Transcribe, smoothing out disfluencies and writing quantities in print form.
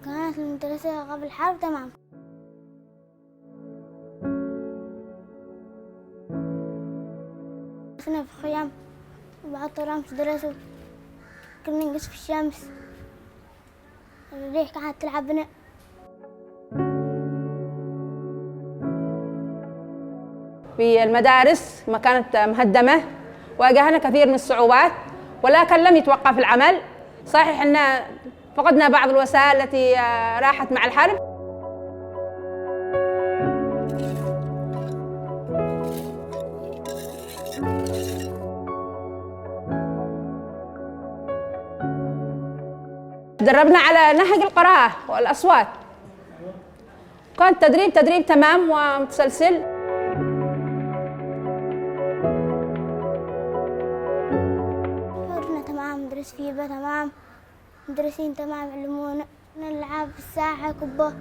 كانت المدرسة قبل الحرب تمام. كنا في خيام وبعد طلعنا في درسوا، كنا نقص في الشمس، الريح كانت تلعبنا. في المدارس ما كانت مهدمة واجهنا كثير من الصعوبات، ولكن لم يتوقف العمل. صحيح أن فقدنا بعض الوسائل التي راحت مع الحرب. تدربنا على نهج القراءة والأصوات، كان تدريب تمام ومتسلسل. حضورنا تمام، ندرس فيه تمام، مدرسين تمام علمونا، نلعب في الساحة كبة.